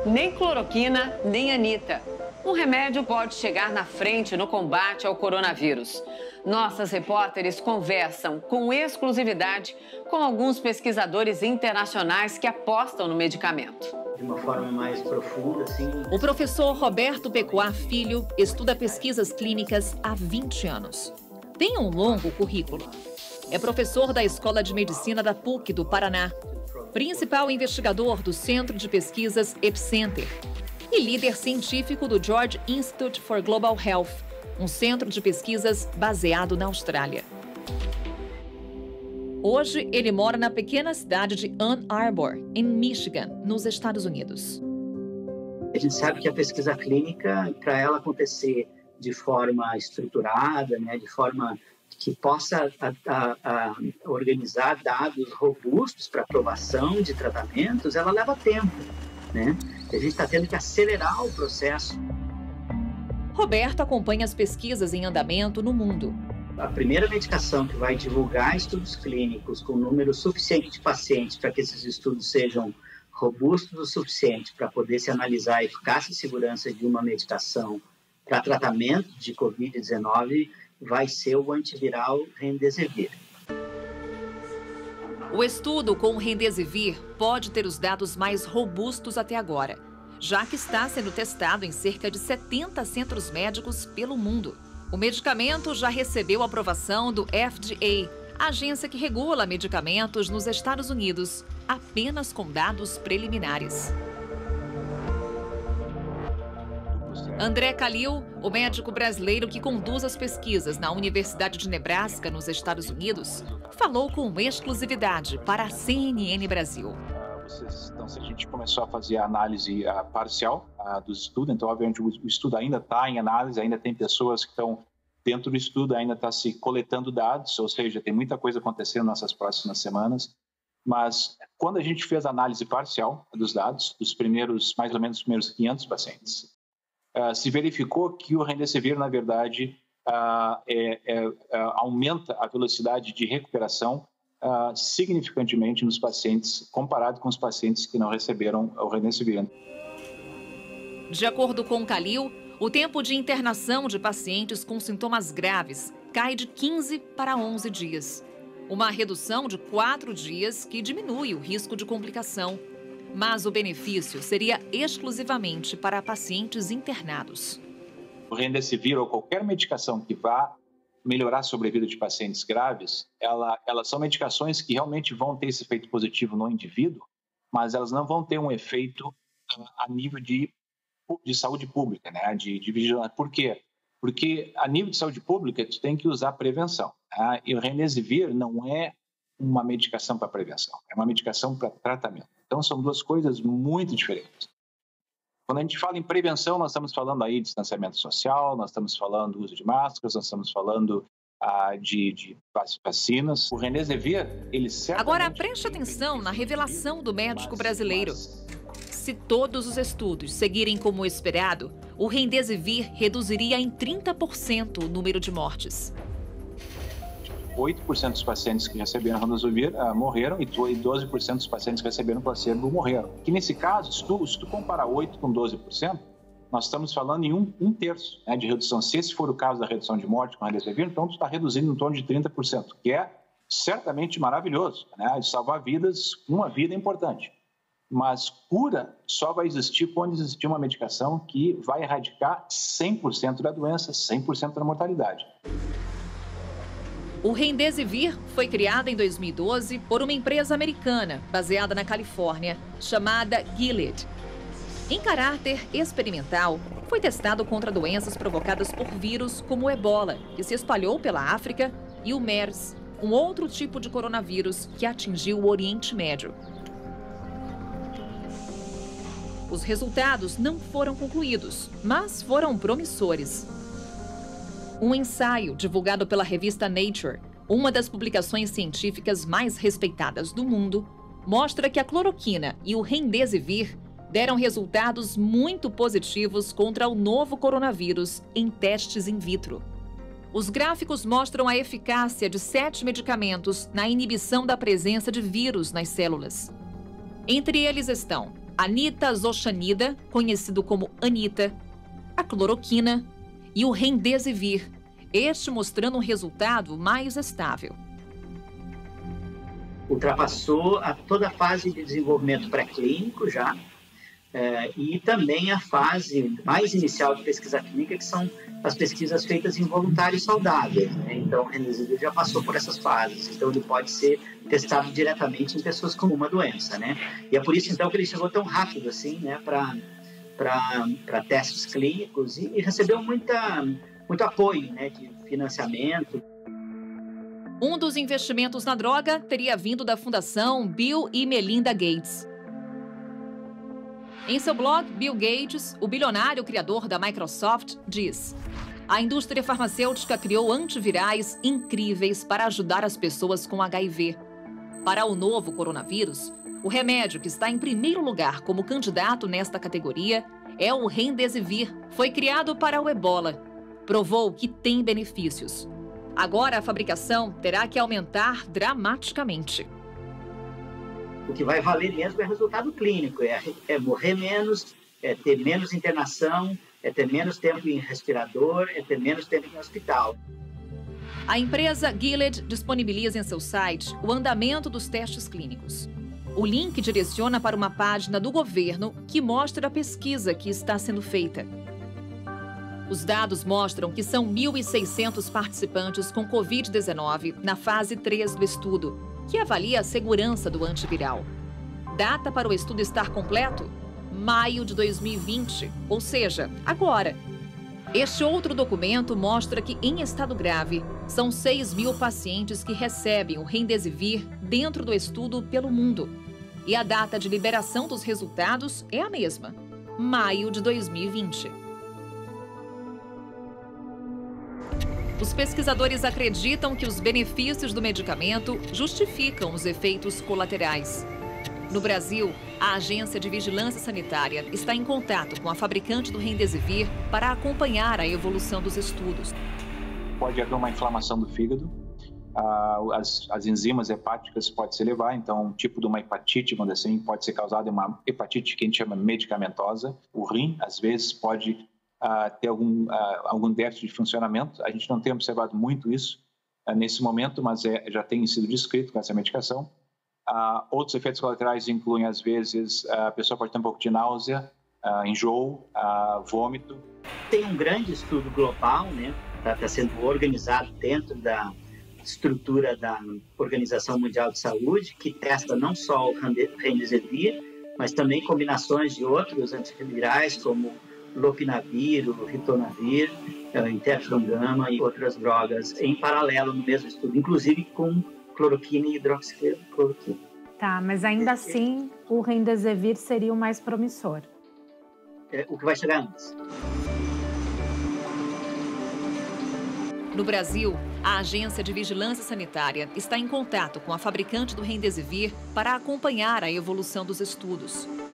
Nem cloroquina, nem Anitta. Um remédio pode chegar na frente no combate ao coronavírus. Nossas repórteres conversam com exclusividade com alguns pesquisadores internacionais que apostam no medicamento. De uma forma mais profunda, assim. O professor Roberto Pecuá Filho estuda pesquisas clínicas há 20 anos. Tem um longo currículo. É professor da Escola de Medicina da PUC do Paraná, principal investigador do Centro de Pesquisas Epicenter e líder científico do George Institute for Global Health, um centro de pesquisas baseado na Austrália. Hoje, ele mora na pequena cidade de Ann Arbor, em Michigan, nos Estados Unidos. A gente sabe que a pesquisa clínica, para ela acontecer de forma estruturada, né, de forma que possa organizar dados robustos para aprovação de tratamentos, ela leva tempo, né? A gente está tendo que acelerar o processo. Roberto acompanha as pesquisas em andamento no mundo. A primeira medicação que vai divulgar estudos clínicos com um número suficiente de pacientes para que esses estudos sejam robustos o suficiente para poder se analisar a eficácia e segurança de uma medicação para tratamento de Covid-19 vai ser o antiviral Remdesivir. O estudo com o Remdesivir pode ter os dados mais robustos até agora, já que está sendo testado em cerca de 70 centros médicos pelo mundo. O medicamento já recebeu aprovação do FDA, a agência que regula medicamentos nos Estados Unidos, apenas com dados preliminares. André Calil, o médico brasileiro que conduz as pesquisas na Universidade de Nebraska, nos Estados Unidos, falou com exclusividade para a CNN Brasil. Então, se a gente começou a fazer a análise parcial do estudo, então, obviamente, o estudo ainda está em análise, ainda tem pessoas que estão dentro do estudo, ainda está se coletando dados, ou seja, tem muita coisa acontecendo nessas próximas semanas, mas quando a gente fez a análise parcial dos dados, dos primeiros, mais ou menos, os primeiros 500 pacientes, se verificou que o Remdesivir, na verdade, aumenta a velocidade de recuperação significantemente nos pacientes, comparado com os pacientes que não receberam o Remdesivir. De acordo com Calil, o tempo de internação de pacientes com sintomas graves cai de 15 para 11 dias. Uma redução de 4 dias que diminui o risco de complicação. Mas o benefício seria exclusivamente para pacientes internados. O Remdesivir ou qualquer medicação que vá melhorar a sobrevida de pacientes graves, elas são medicações que realmente vão ter esse efeito positivo no indivíduo, mas elas não vão ter um efeito a nível de saúde pública, né? de vigilância. Por quê? Porque a nível de saúde pública, tu tem que usar prevenção. Tá? E o Remdesivir não é uma medicação para prevenção, é uma medicação para tratamento. Então, são duas coisas muito diferentes. Quando a gente fala em prevenção, nós estamos falando aí de distanciamento social, nós estamos falando do uso de máscaras, nós estamos falando de vacinas. O Remdesivir, ele certamente... Agora, preste atenção na revelação do médico brasileiro. Se todos os estudos seguirem como esperado, o Remdesivir reduziria em 30% o número de mortes. 8% dos pacientes que receberam Remdesivir morreram e 12% dos pacientes que receberam placebo morreram. Que nesse caso, se tu comparar 8% com 12%, nós estamos falando em um terço, né, de redução. Se esse for o caso da redução de morte com Remdesivir, então tu está reduzindo em torno de 30%, que é certamente maravilhoso, né, de salvar vidas, uma vida é importante. Mas cura só vai existir quando existir uma medicação que vai erradicar 100% da doença, 100% da mortalidade. O Remdesivir foi criado em 2012 por uma empresa americana baseada na Califórnia, chamada Gilead. Em caráter experimental, foi testado contra doenças provocadas por vírus como o Ebola, que se espalhou pela África, e o MERS, um outro tipo de coronavírus que atingiu o Oriente Médio. Os resultados não foram concluídos, mas foram promissores. Um ensaio divulgado pela revista Nature, uma das publicações científicas mais respeitadas do mundo, mostra que a cloroquina e o Remdesivir deram resultados muito positivos contra o novo coronavírus em testes in vitro. Os gráficos mostram a eficácia de 7 medicamentos na inibição da presença de vírus nas células. Entre eles estão a nitazoxanida, conhecido como Anita, a cloroquina e o remdesivir, este mostrando um resultado mais estável. Ultrapassou toda a fase de desenvolvimento pré-clínico já, e também a fase mais inicial de pesquisa clínica, que são as pesquisas feitas em voluntários saudáveis, né? Então, o remdesivir já passou por essas fases, então ele pode ser testado diretamente em pessoas com uma doença, né? E é por isso, então, que ele chegou tão rápido, assim, né, para testes clínicos e recebeu muito apoio, né, de financiamento. Um dos investimentos na droga teria vindo da Fundação Bill e Melinda Gates. Em seu blog, Bill Gates, o bilionário criador da Microsoft, diz: a indústria farmacêutica criou antivirais incríveis para ajudar as pessoas com HIV. Para o novo coronavírus, o remédio que está em primeiro lugar como candidato nesta categoria é o remdesivir. Foi criado para o ebola. Provou que tem benefícios. Agora a fabricação terá que aumentar dramaticamente. O que vai valer mesmo é resultado clínico, é morrer menos, é ter menos internação, é ter menos tempo em respirador, é ter menos tempo em hospital. A empresa Gilead disponibiliza em seu site o andamento dos testes clínicos. O link direciona para uma página do governo que mostra a pesquisa que está sendo feita. Os dados mostram que são 1.600 participantes com Covid-19 na fase 3 do estudo, que avalia a segurança do antiviral. Data para o estudo estar completo? Maio de 2020, ou seja, agora. Este outro documento mostra que, em estado grave, são 6.000 pacientes que recebem o remdesivir dentro do estudo pelo mundo. E a data de liberação dos resultados é a mesma, maio de 2020. Os pesquisadores acreditam que os benefícios do medicamento justificam os efeitos colaterais. No Brasil, a Agência de Vigilância Sanitária está em contato com a fabricante do remdesivir para acompanhar a evolução dos estudos. Pode haver uma inflamação do fígado, as enzimas hepáticas podem se elevar, então um tipo de uma hepatite, vamos dizer assim, pode ser causada uma hepatite que a gente chama medicamentosa. O rim, às vezes, pode ter algum déficit de funcionamento. A gente não tem observado muito isso nesse momento, mas já tem sido descrito com essa medicação. Outros efeitos colaterais incluem, às vezes, a pessoa pode ter um pouco de náusea, enjoo, vômito. Tem um grande estudo global, né? Está sendo organizado dentro da estrutura da Organização Mundial de Saúde, que testa não só o remdesivir, mas também combinações de outros antivirais, como lopinavir, o ritonavir, interferon gama e outras drogas em paralelo no mesmo estudo, inclusive com cloroquina e hidroxicloroquina. Tá, mas ainda assim o remdesivir seria o mais promissor. O que vai chegar antes. No Brasil, a Agência de Vigilância Sanitária está em contato com a fabricante do remdesivir para acompanhar a evolução dos estudos.